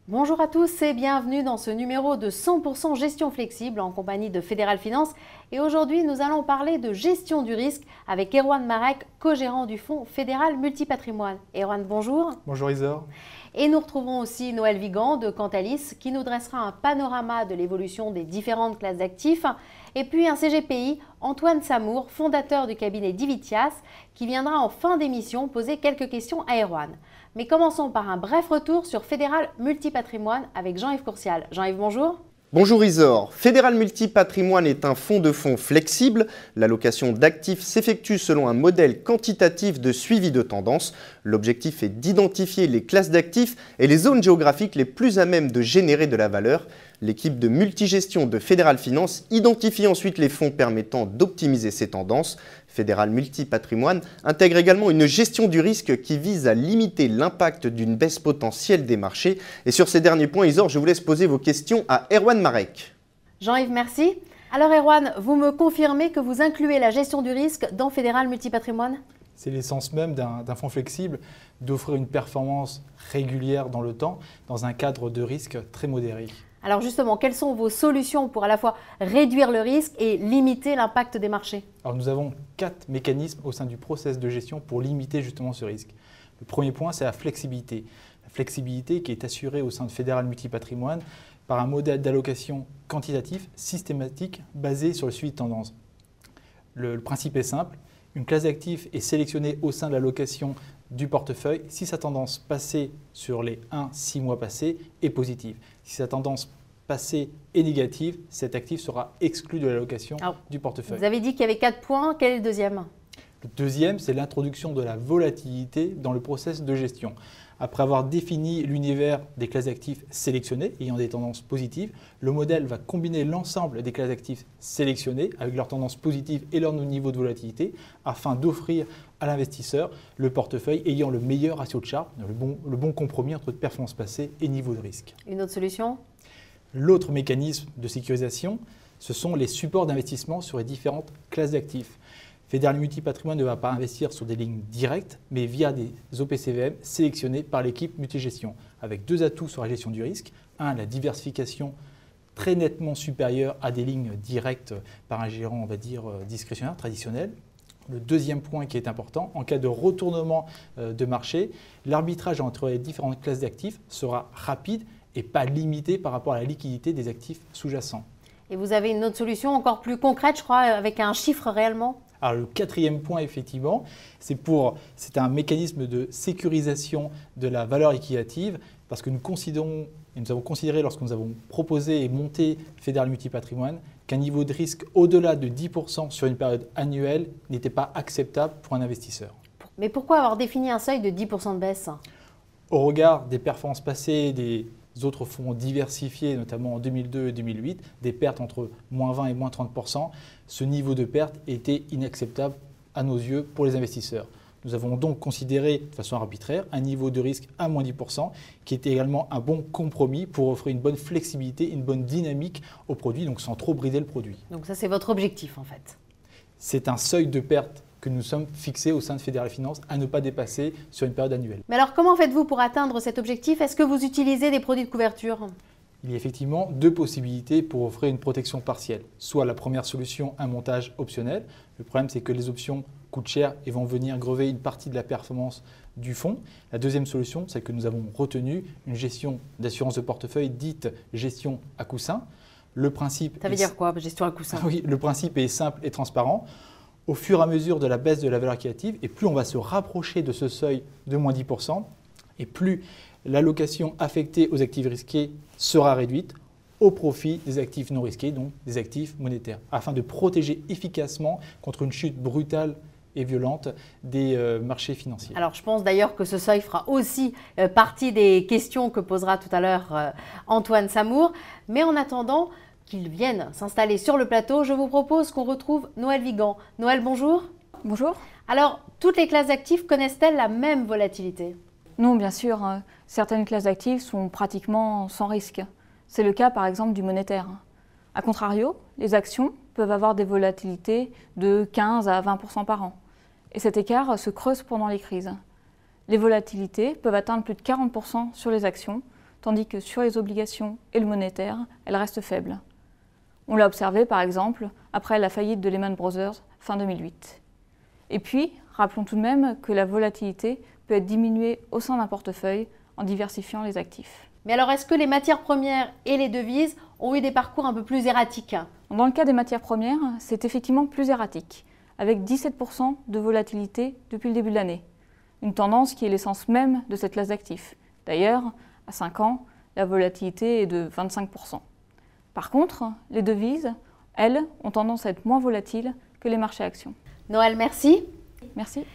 Bonjour à tous et bienvenue dans ce numéro de 100% gestion flexible en compagnie de Fédéral Finance. Et aujourd'hui, nous allons parler de gestion du risque avec Erwan Marek, co-gérant du fonds Fédéral Multipatrimoine. Erwan, bonjour. Bonjour Isor. Et nous retrouvons aussi Noël Vigan de Cantalis qui nous dressera un panorama de l'évolution des différentes classes d'actifs. Et puis un CGPI, Antoine Samour, fondateur du cabinet Divitias, qui viendra en fin d'émission poser quelques questions à Erwan. Mais commençons par un bref retour sur Fédéral Multipatrimoine avec Jean-Yves Courcial. Jean-Yves, bonjour. Bonjour Isor. Fédéral Multipatrimoine est un fonds de fonds flexible. L'allocation d'actifs s'effectue selon un modèle quantitatif de suivi de tendance. L'objectif est d'identifier les classes d'actifs et les zones géographiques les plus à même de générer de la valeur. L'équipe de multigestion de Fédéral Finance identifie ensuite les fonds permettant d'optimiser ces tendances. Fédéral Multipatrimoine intègre également une gestion du risque qui vise à limiter l'impact d'une baisse potentielle des marchés. Et sur ces derniers points, Isor, je vous laisse poser vos questions à Erwan Marek. Jean-Yves, merci. Alors Erwan, vous me confirmez que vous incluez la gestion du risque dans Fédéral Multipatrimoine ? C'est l'essence même d'un fonds flexible, d'offrir une performance régulière dans le temps, dans un cadre de risque très modéré. Alors justement, quelles sont vos solutions pour à la fois réduire le risque et limiter l'impact des marchés ? Alors nous avons 4 mécanismes au sein du process de gestion pour limiter justement ce risque. Le premier point, c'est la flexibilité. La flexibilité qui est assurée au sein de Fédéral Multipatrimoine par un modèle d'allocation quantitatif systématique basé sur le suivi de tendance. Le principe est simple, une classe d'actifs est sélectionnée au sein de l'allocation du portefeuille si sa tendance passée sur les 1-6 mois passés est positive. Si sa tendance passée est négative, cet actif sera exclu de l'allocation du portefeuille. Vous avez dit qu'il y avait 4 points, quel est le deuxième ? Le deuxième, c'est l'introduction de la volatilité dans le process de gestion. Après avoir défini l'univers des classes d'actifs sélectionnées ayant des tendances positives, le modèle va combiner l'ensemble des classes d'actifs sélectionnées avec leurs tendances positives et leur niveau de volatilité afin d'offrir à l'investisseur le portefeuille ayant le meilleur ratio de Sharpe, le bon compromis entre performance passée et niveau de risque. Une autre solution ? L'autre mécanisme de sécurisation, ce sont les supports d'investissement sur les différentes classes d'actifs. Fédéral Multipatrimoine ne va pas investir sur des lignes directes, mais via des OPCVM sélectionnés par l'équipe multigestion, avec 2 atouts sur la gestion du risque. Un, la diversification très nettement supérieure à des lignes directes par un gérant, on va dire, discrétionnaire, traditionnel. Le deuxième point qui est important, en cas de retournement de marché, l'arbitrage entre les différentes classes d'actifs sera rapide et pas limité par rapport à la liquidité des actifs sous-jacents. Et vous avez une autre solution encore plus concrète, je crois, avec un chiffre réellement ? Alors le quatrième point, effectivement, c'est un mécanisme de sécurisation de la valeur liquidative parce que nous avons considéré lorsque nous avons proposé et monté Fédéral Multipatrimoine qu'un niveau de risque au-delà de 10% sur une période annuelle n'était pas acceptable pour un investisseur. Mais pourquoi avoir défini un seuil de 10% de baisse ? Au regard des performances passées des autres fonds diversifiés, notamment en 2002 et 2008, des pertes entre moins 20 et moins 30%, ce niveau de perte était inacceptable à nos yeux pour les investisseurs. Nous avons donc considéré de façon arbitraire un niveau de risque à moins 10% qui était également un bon compromis pour offrir une bonne flexibilité, une bonne dynamique au produit, donc sans trop brider le produit. Donc ça, c'est votre objectif en fait. C'est un seuil de perte que nous sommes fixés au sein de Fédéral Finance à ne pas dépasser sur une période annuelle. Mais alors comment faites-vous pour atteindre cet objectif ? Est-ce que vous utilisez des produits de couverture ? Il y a effectivement 2 possibilités pour offrir une protection partielle. Soit la première solution, un montage optionnel. Le problème, c'est que les options coûtent cher et vont venir grever une partie de la performance du fonds. La deuxième solution, c'est que nous avons retenu une gestion d'assurance de portefeuille dite gestion à coussin. Le principe Ça veut dire quoi, gestion à coussin ? Oui, le principe est simple et transparent. Au fur et à mesure de la baisse de la valeur liquidative, et plus on va se rapprocher de ce seuil de moins 10%, et plus l'allocation affectée aux actifs risqués sera réduite au profit des actifs non risqués, donc des actifs monétaires, afin de protéger efficacement contre une chute brutale et violente des marchés financiers. Alors je pense d'ailleurs que ce seuil fera aussi partie des questions que posera tout à l'heure Antoine Samour. Mais en attendant qu'ils viennent s'installer sur le plateau, je vous propose qu'on retrouve Noël Vigan. Noël, bonjour. Bonjour. Alors, toutes les classes d'actifs connaissent-elles la même volatilité ? Non, bien sûr. Certaines classes d'actifs sont pratiquement sans risque. C'est le cas par exemple du monétaire. A contrario, les actions peuvent avoir des volatilités de 15 à 20% par an. Et cet écart se creuse pendant les crises. Les volatilités peuvent atteindre plus de 40% sur les actions, tandis que sur les obligations et le monétaire, elle reste faible. On l'a observé par exemple après la faillite de Lehman Brothers fin 2008. Et puis, rappelons tout de même que la volatilité peut être diminuée au sein d'un portefeuille en diversifiant les actifs. Mais alors, est-ce que les matières premières et les devises ont eu des parcours un peu plus erratiques? Dans le cas des matières premières, c'est effectivement plus erratique, avec 17% de volatilité depuis le début de l'année. Une tendance qui est l'essence même de cette classe d'actifs. D'ailleurs, à 5 ans, la volatilité est de 25%. Par contre, les devises, elles, ont tendance à être moins volatiles que les marchés actions. Noël, merci. Merci.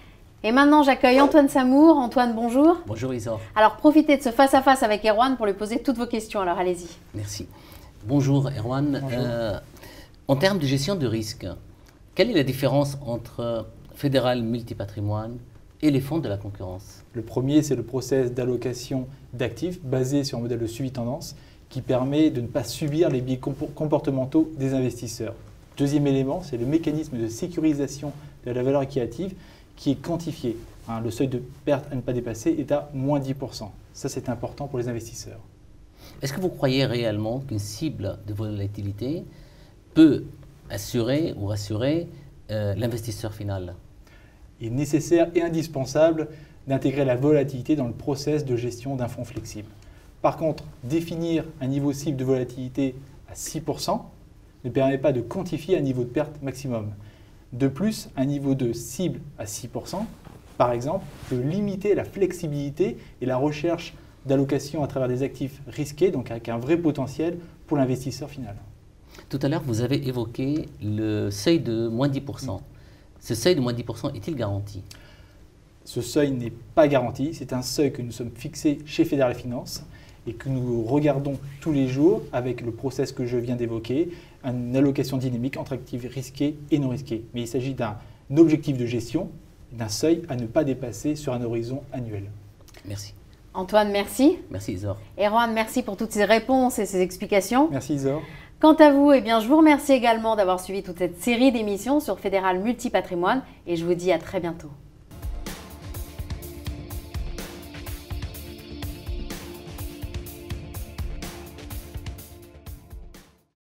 Et maintenant, j'accueille Antoine Samour. Antoine, bonjour. Bonjour Isor. Alors, profitez de ce face-à-face avec Erwan pour lui poser toutes vos questions. Alors, allez-y. Merci. Bonjour Erwan. Bonjour. En termes de gestion de risque, quelle est la différence entre Fédéral Multipatrimoine et les fonds de la concurrence? Le premier, c'est le process d'allocation d'actifs basé sur un modèle de suivi tendance qui permet de ne pas subir les biais comportementaux des investisseurs. Deuxième élément, c'est le mécanisme de sécurisation de la valeur acquisitive qui est quantifié. Le seuil de perte à ne pas dépasser est à moins 10%. Ça, c'est important pour les investisseurs. Est-ce que vous croyez réellement qu'une cible de volatilité peut assurer ou rassurer l'investisseur final? Il est nécessaire et indispensable d'intégrer la volatilité dans le process de gestion d'un fonds flexible. Par contre, définir un niveau cible de volatilité à 6% ne permet pas de quantifier un niveau de perte maximum. De plus, un niveau de cible à 6%, par exemple, peut limiter la flexibilité et la recherche d'allocation à travers des actifs risqués, donc avec un vrai potentiel pour l'investisseur final. Tout à l'heure, vous avez évoqué le seuil de moins 10%. Ce seuil de moins 10% est-il garanti? Ce seuil n'est pas garanti. C'est un seuil que nous sommes fixés chez Fédéral Finance et que nous regardons tous les jours avec le process que je viens d'évoquer, une allocation dynamique entre actifs risqués et non risqués. Mais il s'agit d'un objectif de gestion, d'un seuil à ne pas dépasser sur un horizon annuel. Merci. Antoine, merci. Merci Isor. Erwan, merci pour toutes ces réponses et ces explications. Merci Isor. Quant à vous, je vous remercie également d'avoir suivi toute cette série d'émissions sur Fédéral Multipatrimoine et je vous dis à très bientôt.